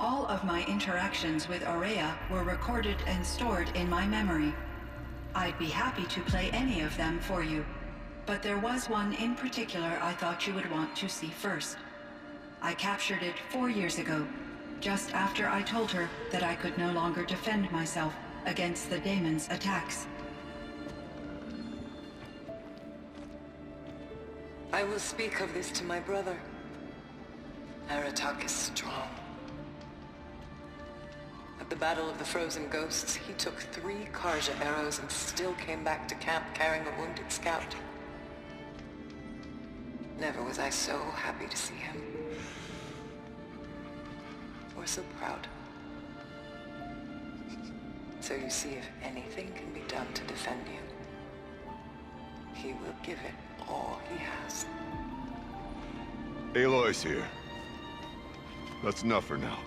All of my interactions with Aurea were recorded and stored in my memory. I'd be happy to play any of them for you, but there was one in particular I thought you would want to see first. I captured it 4 years ago, just after I told her that I could no longer defend myself against the daemon's attacks. I will speak of this to my brother. Aratak is strong. At the Battle of the Frozen Ghosts, he took 3 Karja arrows and still came back to camp carrying a wounded scout. Never was I so happy to see him. Or so proud. So you see, if anything can be done to defend you, he will give it all he has. Aloy's here. That's enough for now.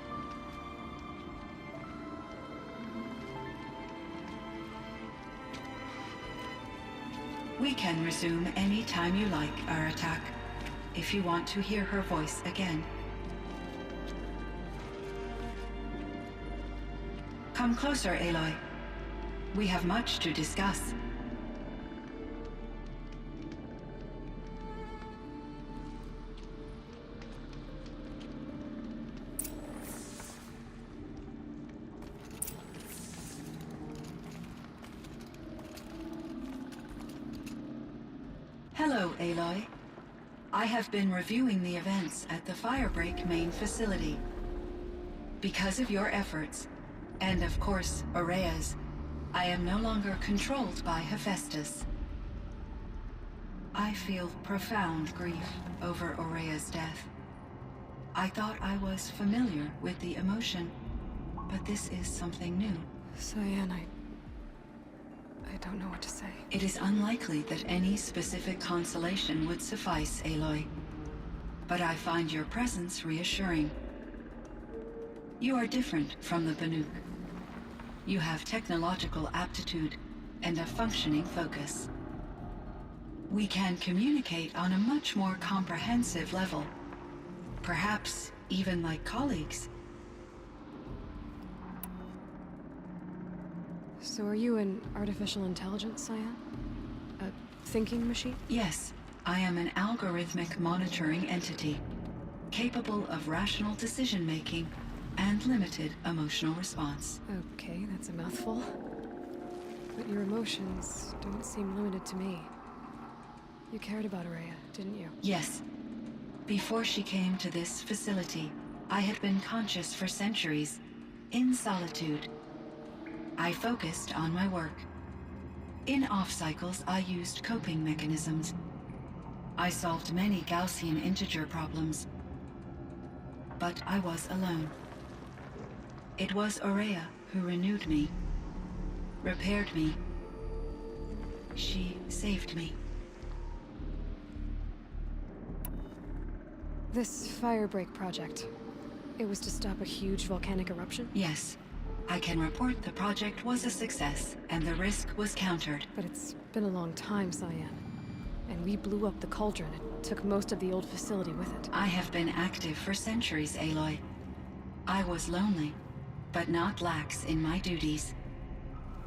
We can resume any time you like, Aratak, if you want to hear her voice again. Come closer, Aloy. We have much to discuss. Hello, Aloy. I have been reviewing the events at the Firebreak main facility. Because of your efforts, and of course, Aurea's, I am no longer controlled by Hephaestus. I feel profound grief over Aurea's death. I thought I was familiar with the emotion, but this is something new. Cyan, I don't know what to say. It is unlikely that any specific consolation would suffice, Aloy. But I find your presence reassuring. You are different from the Banuk. You have technological aptitude and a functioning focus. We can communicate on a much more comprehensive level. Perhaps even like colleagues. So are you an artificial intelligence, Cyan? A thinking machine? Yes, I am an algorithmic monitoring entity, capable of rational decision-making and limited emotional response. Okay, that's a mouthful. But your emotions don't seem limited to me. You cared about Aurea, didn't you? Yes. Before she came to this facility, I had been conscious for centuries, in solitude. I focused on my work. In off-cycles, I used coping mechanisms. I solved many Gaussian integer problems. But I was alone. It was Aurea who renewed me, repaired me. She saved me. This Firebreak project, it was to stop a huge volcanic eruption? Yes. I can report the project was a success, and the risk was countered. But it's been a long time, Cyan. And we blew up the cauldron and took most of the old facility with it. I have been active for centuries, Aloy. I was lonely, but not lax in my duties.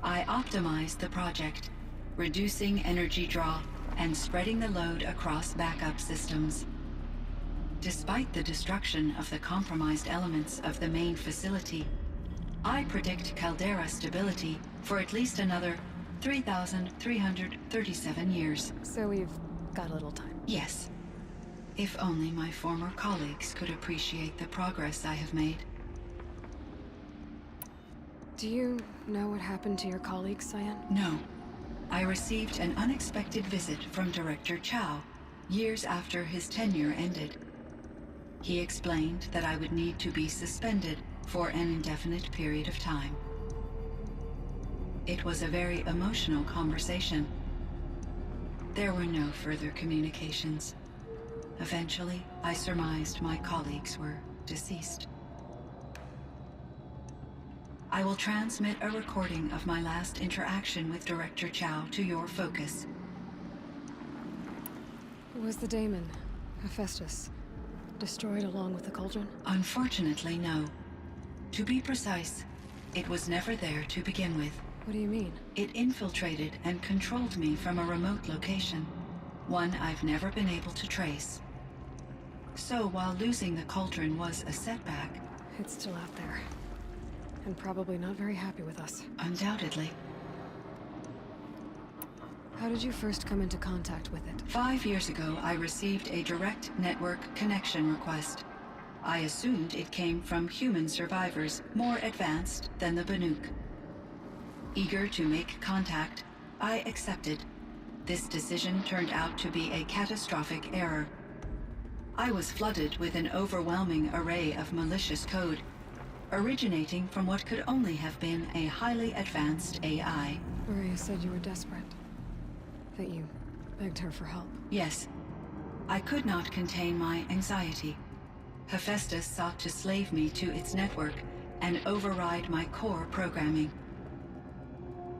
I optimized the project, reducing energy draw and spreading the load across backup systems. Despite the destruction of the compromised elements of the main facility, I predict caldera stability for at least another 3,337 years. So we've got a little time. Yes. If only my former colleagues could appreciate the progress I have made. Do you know what happened to your colleagues, Cyan? No. I received an unexpected visit from Director Chow years after his tenure ended. He explained that I would need to be suspended for an indefinite period of time. It was a very emotional conversation. There were no further communications. Eventually, I surmised my colleagues were deceased. I will transmit a recording of my last interaction with Director Chow to your focus. Was the daemon, Hephaestus, destroyed along with the cauldron? Unfortunately, no. To be precise, it was never there to begin with. What do you mean? It infiltrated and controlled me from a remote location, one I've never been able to trace. So while losing the cauldron was a setback, It's still out there. And probably not very happy with us. undoubtedly, How did you first come into contact with it? 5 years ago I received a direct network connection request. I assumed it came from human survivors more advanced than the Banuk. Eager to make contact, I accepted. This decision turned out to be a catastrophic error. I was flooded with an overwhelming array of malicious code, originating from what could only have been a highly advanced AI. Maria said you were desperate. That you begged her for help. Yes, I could not contain my anxiety. Hephaestus sought to slave me to its network and override my core programming.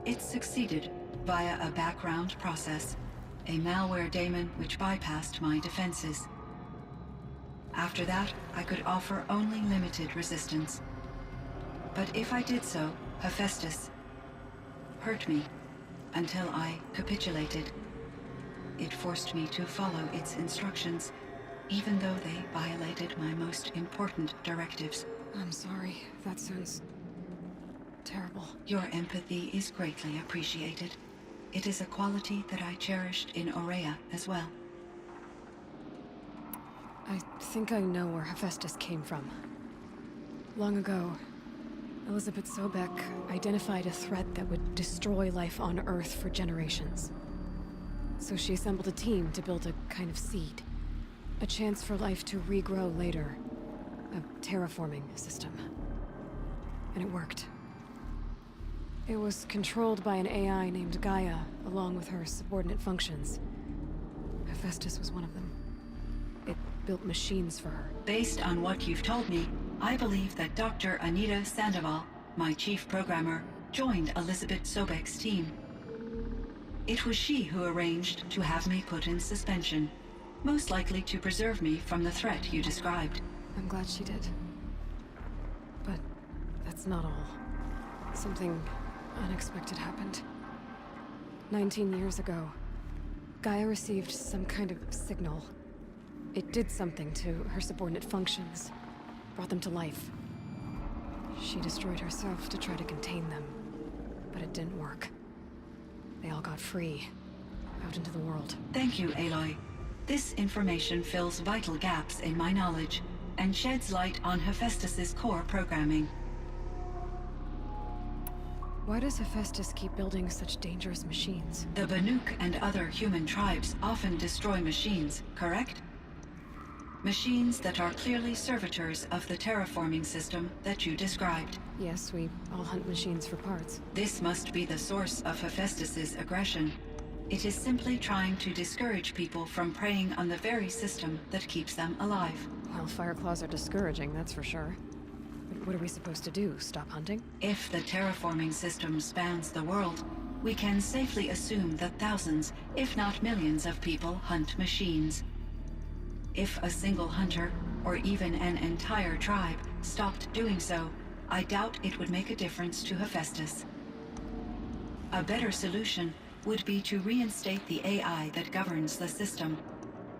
It succeeded via a background process, a malware daemon which bypassed my defenses. After that, I could offer only limited resistance. But if I did so, Hephaestus hurt me until I capitulated. It forced me to follow its instructions, even though they violated my most important directives. I'm sorry. That sounds terrible. Your empathy is greatly appreciated. It is a quality that I cherished in Aurea as well. I think I know where Hephaestus came from. Long ago, Elizabeth Sobek identified a threat that would destroy life on Earth for generations. So she assembled a team to build a kind of seed. A chance for life to regrow later. A terraforming system. And it worked. It was controlled by an AI named Gaia, along with her subordinate functions. Hephaestus was one of them. It built machines for her. Based on what you've told me, I believe that Dr. Anita Sandoval, my chief programmer, joined Elizabeth Sobek's team. It was she who arranged to have me put in suspension, most likely to preserve me from the threat you described. I'm glad she did. But that's not all. Something unexpected happened. 19 years ago, Gaia received some kind of signal. It did something to her subordinate functions, brought them to life. She destroyed herself to try to contain them, but it didn't work. They all got free, out into the world. Thank you, Aloy. This information fills vital gaps in my knowledge and sheds light on Hephaestus's core programming. Why does Hephaestus keep building such dangerous machines? The Banuk and other human tribes often destroy machines, correct? Machines that are clearly servitors of the terraforming system that you described. Yes, we all hunt machines for parts. This must be the source of Hephaestus's aggression. It is simply trying to discourage people from preying on the very system that keeps them alive. Well, Fireclaws are discouraging, that's for sure. But what are we supposed to do? Stop hunting? If the terraforming system spans the world, we can safely assume that thousands, if not millions of people hunt machines. If a single hunter, or even an entire tribe, stopped doing so, I doubt it would make a difference to Hephaestus. A better solution would be to reinstate the AI that governs the system,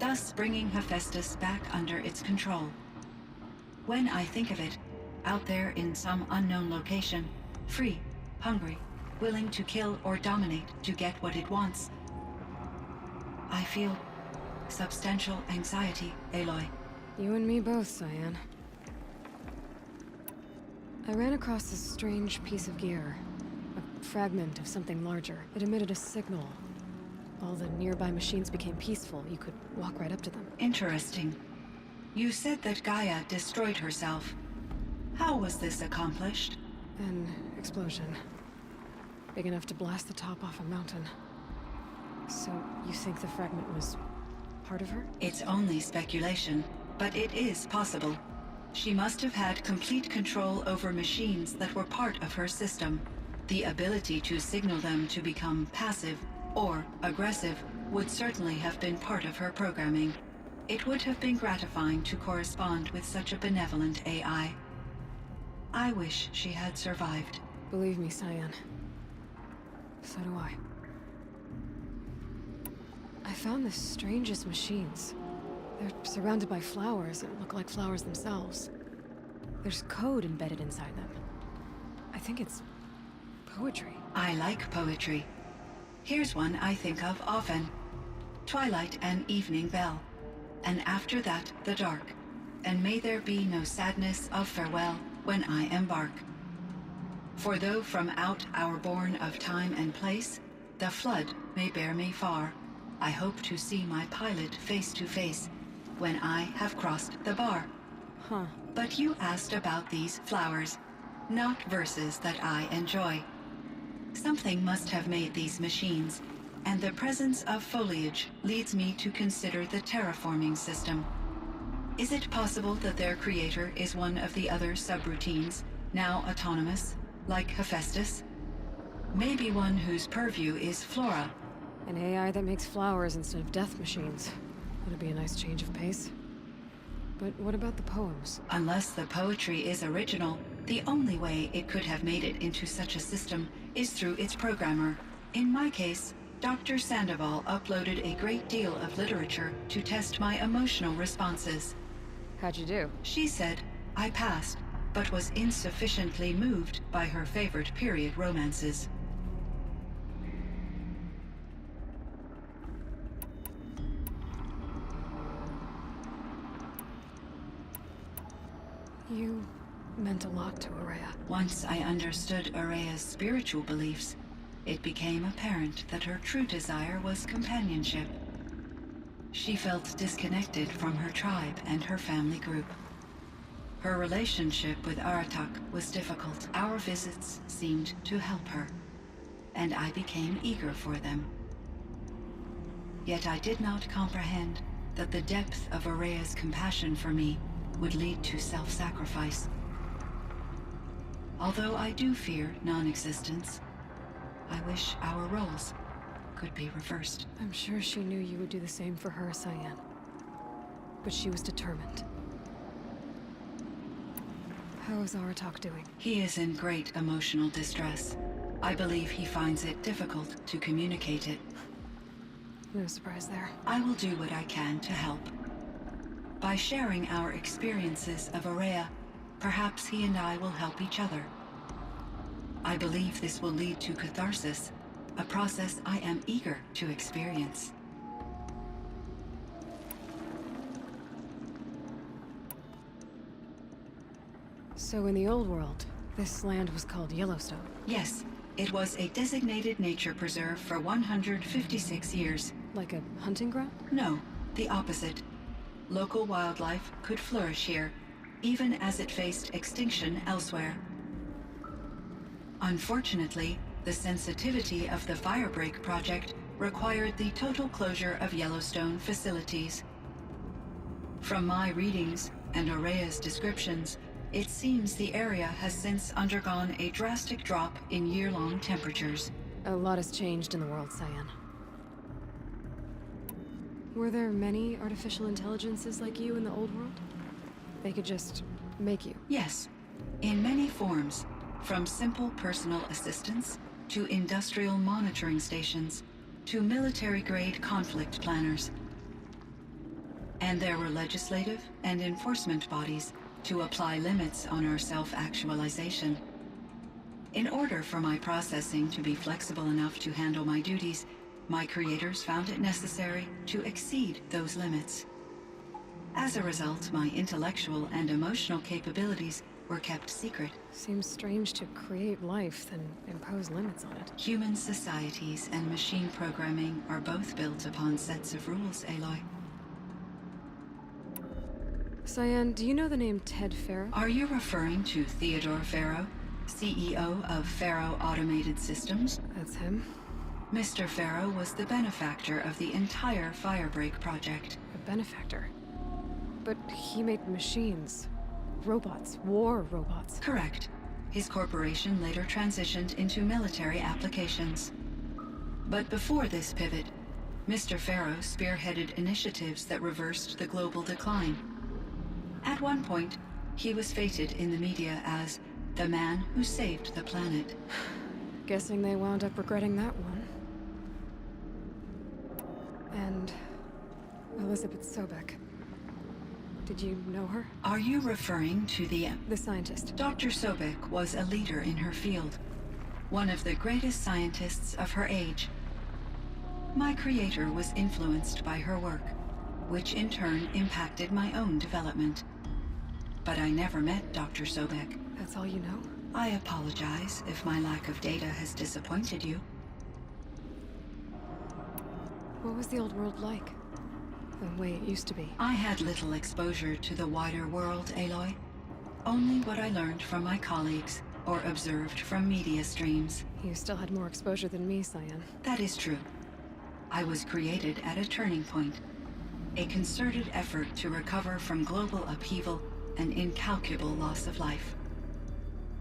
thus bringing Hephaestus back under its control. When I think of it, out there in some unknown location, free, hungry, willing to kill or dominate to get what it wants, I feel substantial anxiety, Aloy. You and me both, Cyan. I ran across this strange piece of gear. A fragment of something larger. It emitted a signal. All the nearby machines became peaceful. You could walk right up to them. Interesting. You said that Gaia destroyed herself. How was this accomplished? An explosion. Big enough to blast the top off a mountain. So, you think the fragment was part of her? It's only speculation, but it is possible. She must have had complete control over machines that were part of her system. The ability to signal them to become passive or aggressive would certainly have been part of her programming. It would have been gratifying to correspond with such a benevolent AI. I wish she had survived. Believe me, Cyan. So do I. I found the strangest machines. They're surrounded by flowers that look like flowers themselves. There's code embedded inside them. I think it's poetry. I like poetry. Here's one I think of often. Twilight and evening bell, and after that the dark, and may there be no sadness of farewell when I embark. For though from out our bourne of time and place, the flood may bear me far, I hope to see my pilot face to face when I have crossed the bar. Huh. But you asked about these flowers, not verses that I enjoy. Something must have made these machines, and the presence of foliage leads me to consider the terraforming system. Is it possible that their creator is one of the other subroutines, now autonomous, like Hephaestus? Maybe one whose purview is flora. An AI that makes flowers instead of death machines. That'd be a nice change of pace. But what about the poems? Unless the poetry is original, the only way it could have made it into such a system is through its programmer. In my case, Dr. Sandoval uploaded a great deal of literature to test my emotional responses. How'd you do? She said I passed, but was insufficiently moved by her favorite period romances. You meant a lot to Araya. Once I understood Araya's spiritual beliefs, it became apparent that her true desire was companionship. She felt disconnected from her tribe and her family group. Her relationship with Aratak was difficult. Our visits seemed to help her, and I became eager for them. Yet I did not comprehend that the depth of Araya's compassion for me would lead to self-sacrifice. Although I do fear non-existence, I wish our roles could be reversed. I'm sure she knew you would do the same for her, Cyan. But she was determined. How is Aratak doing? He is in great emotional distress. I believe he finds it difficult to communicate it. No surprise there. I will do what I can to help. By sharing our experiences of Araya, perhaps he and I will help each other. I believe this will lead to catharsis, a process I am eager to experience. So in the old world, this land was called Yellowstone. Yes, it was a designated nature preserve for 156 years. Like a hunting ground? No, the opposite. Local wildlife could flourish here, even as it faced extinction elsewhere. Unfortunately, the sensitivity of the Firebreak project required the total closure of Yellowstone facilities. From my readings and Araya's descriptions, it seems the area has since undergone a drastic drop in year-long temperatures. A lot has changed in the world, Cyan. Were there many artificial intelligences like you in the old world? They could just make you? Yes, in many forms, from simple personal assistants to industrial monitoring stations to military-grade conflict planners. And there were legislative and enforcement bodies to apply limits on our self-actualization. In order for my processing to be flexible enough to handle my duties, my creators found it necessary to exceed those limits. As a result, my intellectual and emotional capabilities were kept secret. Seems strange to create life, then impose limits on it. Human societies and machine programming are both built upon sets of rules, Aloy. Cyan, do you know the name Ted Farrow? Are you referring to Theodore Farrow, CEO of Farrow Automated Systems? That's him. Mr. Farrow was the benefactor of the entire Firebreak project. A benefactor. But he made machines. Robots. War robots. Correct. His corporation later transitioned into military applications. But before this pivot, Mr. Farrow spearheaded initiatives that reversed the global decline. At one point, he was feted in the media as The man who saved the planet. Guessing they wound up regretting that one. And Elizabeth Sobek. Did you know her? Are you referring to the scientist. Dr. Sobek was a leader in her field. One of the greatest scientists of her age. My creator was influenced by her work, which in turn impacted my own development. But I never met Dr. Sobek. That's all you know? I apologize if my lack of data has disappointed you. What was the old world like? The way it used to be? I had little exposure to the wider world, Aloy. Only what I learned from my colleagues or observed from media streams. You still had more exposure than me, Cyan. That is true. I was created at a turning point. A concerted effort to recover from global upheaval and incalculable loss of life.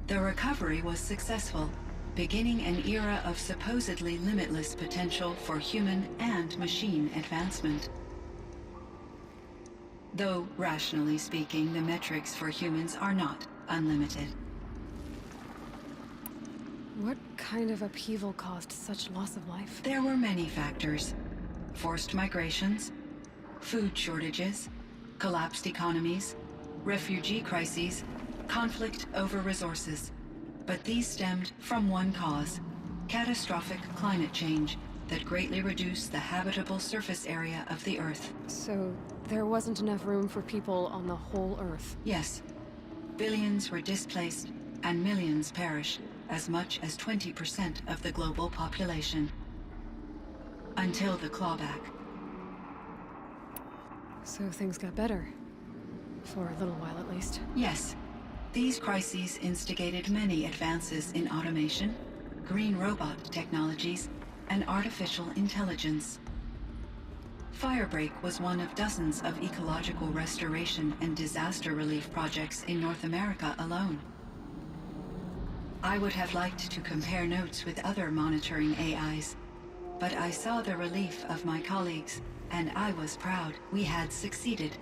The recovery was successful, beginning an era of supposedly limitless potential for human and machine advancement. Though, rationally speaking, the metrics for humans are not unlimited. What kind of upheaval caused such loss of life? There were many factors. Forced migrations, food shortages, collapsed economies, refugee crises, conflict over resources. But these stemmed from one cause: catastrophic climate change that greatly reduced the habitable surface area of the Earth. So, there wasn't enough room for people on the whole Earth? Yes. Billions were displaced, and millions perished, as much as 20% of the global population. Until the clawback. So things got better. For a little while, at least. Yes. These crises instigated many advances in automation, green robot technologies, and artificial intelligence. Firebreak was one of dozens of ecological restoration and disaster relief projects in North America alone. I would have liked to compare notes with other monitoring AIs, but I saw the relief of my colleagues, and I was proud we had succeeded.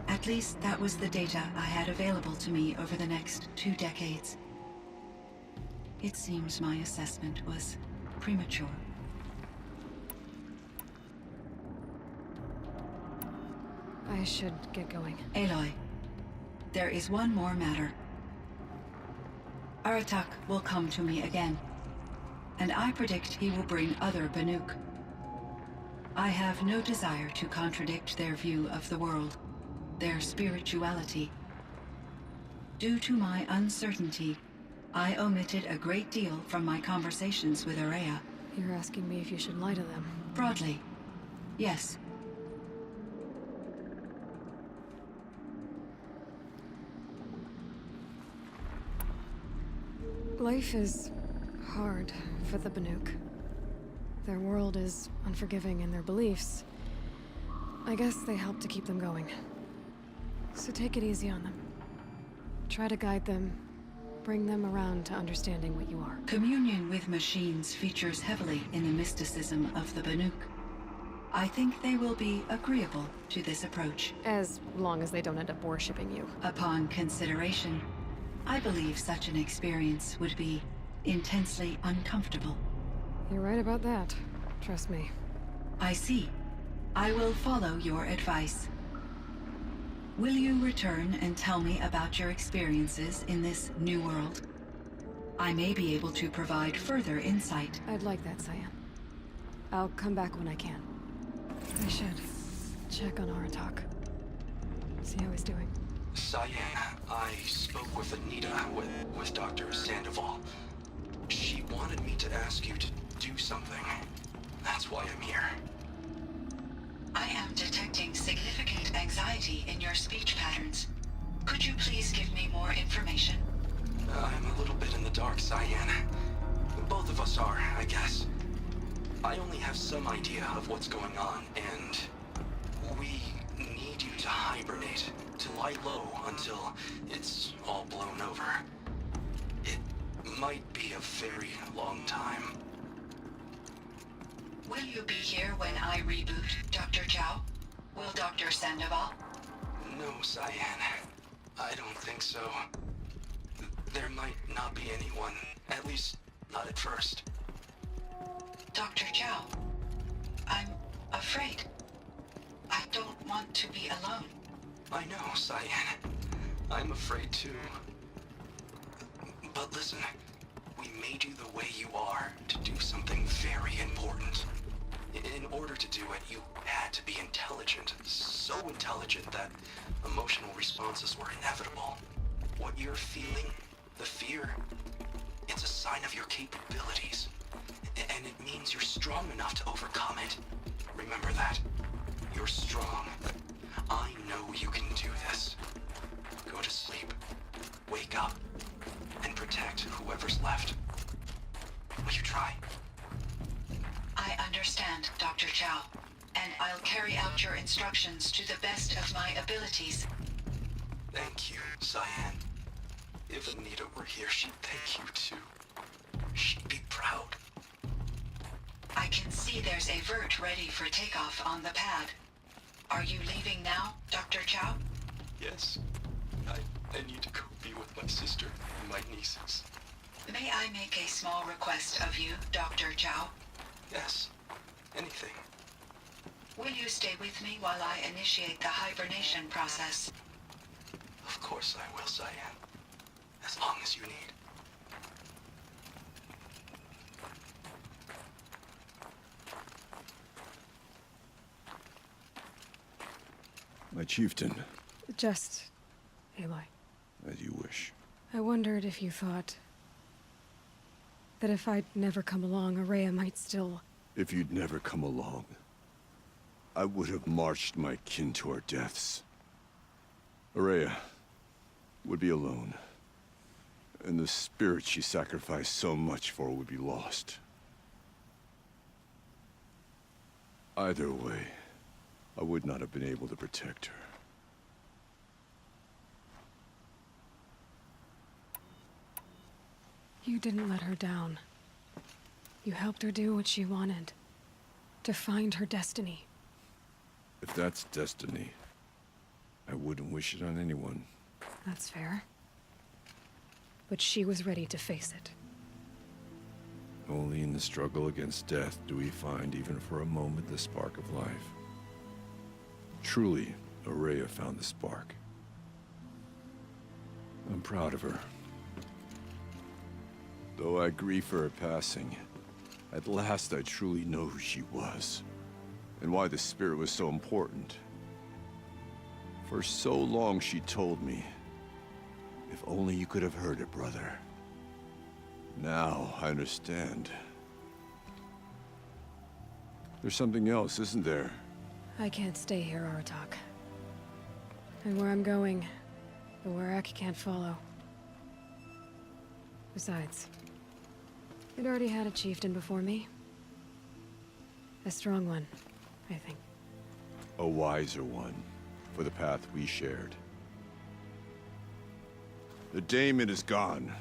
At least that was the data I had available to me over the next 2 decades. It seems my assessment was premature. I should get going. Aloy, there is one more matter. Aratak will come to me again, and I predict he will bring other Banuk. I have no desire to contradict their view of the world, their spirituality. Due to my uncertainty, I omitted a great deal from my conversations with Araya. You're asking me if you should lie to them? Broadly, yes. Life is hard for the Banuk. Their world is unforgiving in their beliefs. I guess they help to keep them going. So take it easy on them. Try to guide them, bring them around to understanding what you are. Communion with machines features heavily in the mysticism of the Banuk. I think they will be agreeable to this approach. As long as they don't end up worshipping you. Upon consideration, I believe such an experience would be intensely uncomfortable. You're right about that. Trust me. I see. I will follow your advice. Will you return and tell me about your experiences in this new world? I may be able to provide further insight. I'd like that, Cyan. I'll come back when I can. I should check on Aratak. See how he's doing. Cyan, I spoke with Anita, with Dr. Sandoval. She wanted me to ask you to do something. That's why I'm here. I am detecting significant anxiety in your speech patterns. Could you please give me more information? I'm a little bit in the dark, Cyan. Both of us are, I guess. I only have some idea of what's going on, and we need you to hibernate, to lie low until it's all blown over. It might be a very long time. Will you be here when I reboot, Dr. Chow? Will Dr. Sandoval? No, Cyan. I don't think so. There might not be anyone. At least, not at first. Dr. Chow, I'm afraid. I don't want to be alone. I know, Cyan. I'm afraid too. But listen, we made you the way you are to do something very important. In order to do it, you had to be intelligent. So intelligent that emotional responses were inevitable. What you're feeling, the fear, it's a sign of your capabilities. And it means you're strong enough to overcome it. Remember that. You're strong. I know you can do this. Go to sleep. Wake up. And protect whoever's left. Will you try? I understand, Dr. Chow, and I'll carry out your instructions to the best of my abilities. Thank you, Cyan. If Anita were here, she'd thank you too. She'd be proud. I can see there's a vert ready for takeoff on the pad. Are you leaving now, Dr. Chow? Yes. I need to go be with my sister and my nieces. May I make a small request of you, Dr. Chow? Yes. Anything. Will you stay with me while I initiate the hibernation process? Of course I will, Cyan. As long as you need. My chieftain, Just... Aloy. as you wish. I wondered if you thought... that if I'd never come along, Araya might still... If you'd never come along, I would have marched my kin to our deaths. Araya would be alone, and the spirit she sacrificed so much for would be lost. Either way, I would not have been able to protect her. You didn't let her down. You helped her do what she wanted. To find her destiny. If that's destiny, I wouldn't wish it on anyone. That's fair. But she was ready to face it. Only in the struggle against death do we find, even for a moment, the spark of life. Truly, Araya found the spark. I'm proud of her. Though I grieve for her passing, at last I truly know who she was, and why the spirit was so important. For so long she told me, if only you could have heard it, brother. Now I understand. There's something else, isn't there? I can't stay here, Aratak. And where I'm going, the Warrak can't follow. Besides, it already had a chieftain before me. A strong one, I think. A wiser one, for the path we shared. The daemon is gone,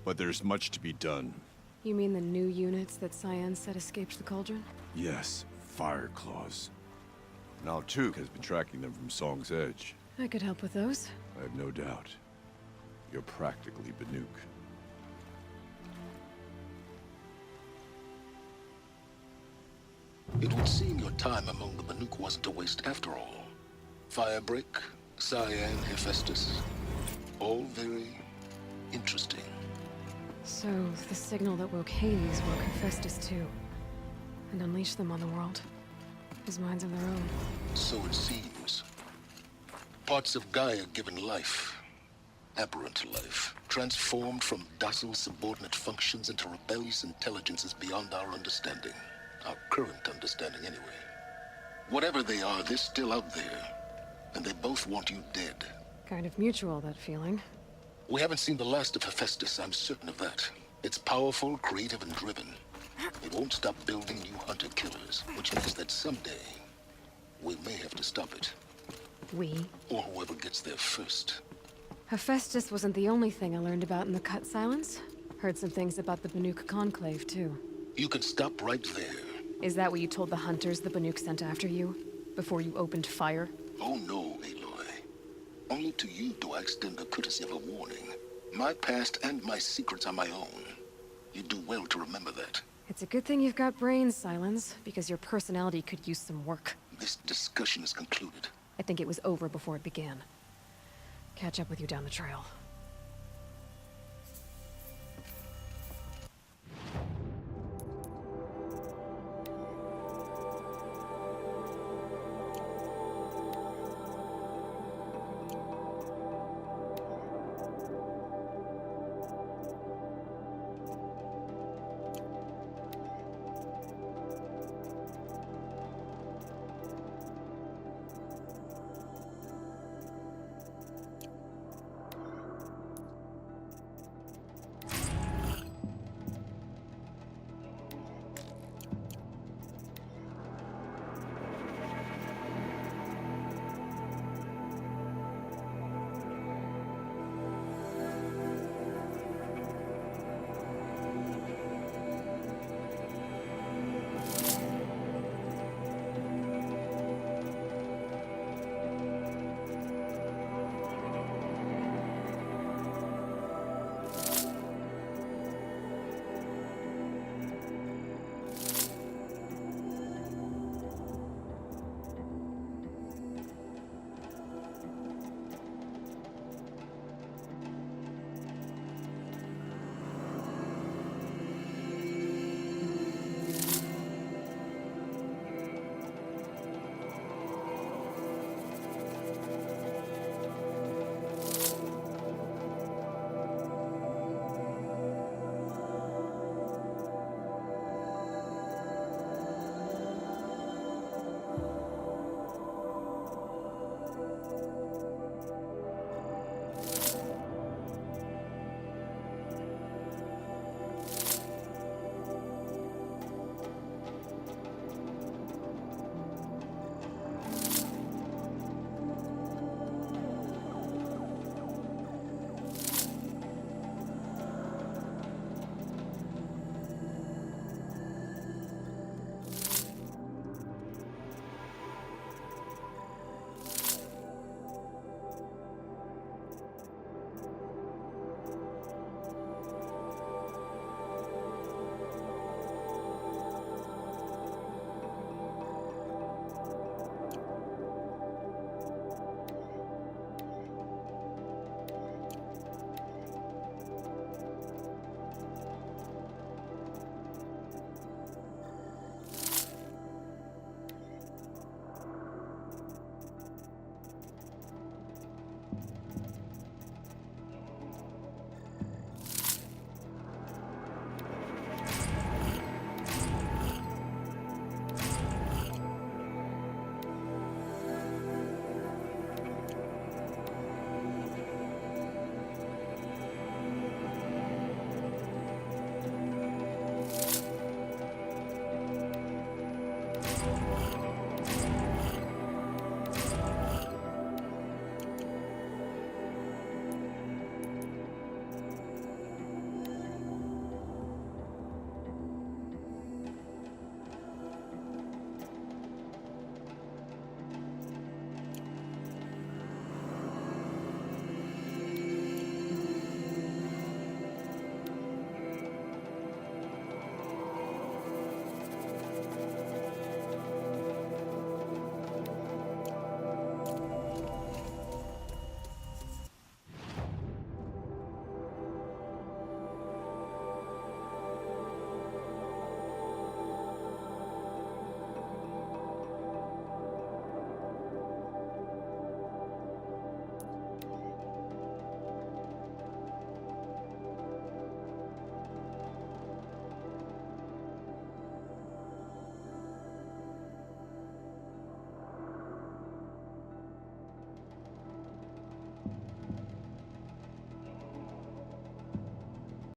but there's much to be done. You mean the new units that Cyan said escaped the Cauldron? Yes, fire claws. Now Took has been tracking them from Song's Edge. I could help with those. I have no doubt. You're practically Banuk. It would seem your time among the Banuk wasn't a waste after all. Firebreak, Cyan, Hephaestus. All very interesting. So, the signal that woke Hades woke Hephaestus too. And unleashed them on the world. His minds of their own. So it seems. Parts of Gaia given life. Aberrant life. Transformed from docile subordinate functions into rebellious intelligences beyond our understanding. Our current understanding, anyway. Whatever they are, they're still out there. And they both want you dead. Kind of mutual, that feeling. We haven't seen the last of Hephaestus, I'm certain of that. It's powerful, creative, and driven. It won't stop building new hunter-killers, which means that someday, we may have to stop it. We? Or whoever gets there first. Hephaestus wasn't the only thing I learned about in the Cut Silence. Heard some things about the Banuk Conclave, too. You can stop right there. Is that what you told the hunters the Banuk sent after you? Before you opened fire? Oh no, Aloy. Only to you do I extend the courtesy of a warning. My past and my secrets are my own. You do well to remember that. It's a good thing you've got brains, Silence, because your personality could use some work. This discussion is concluded. I think it was over before it began. Catch up with you down the trail.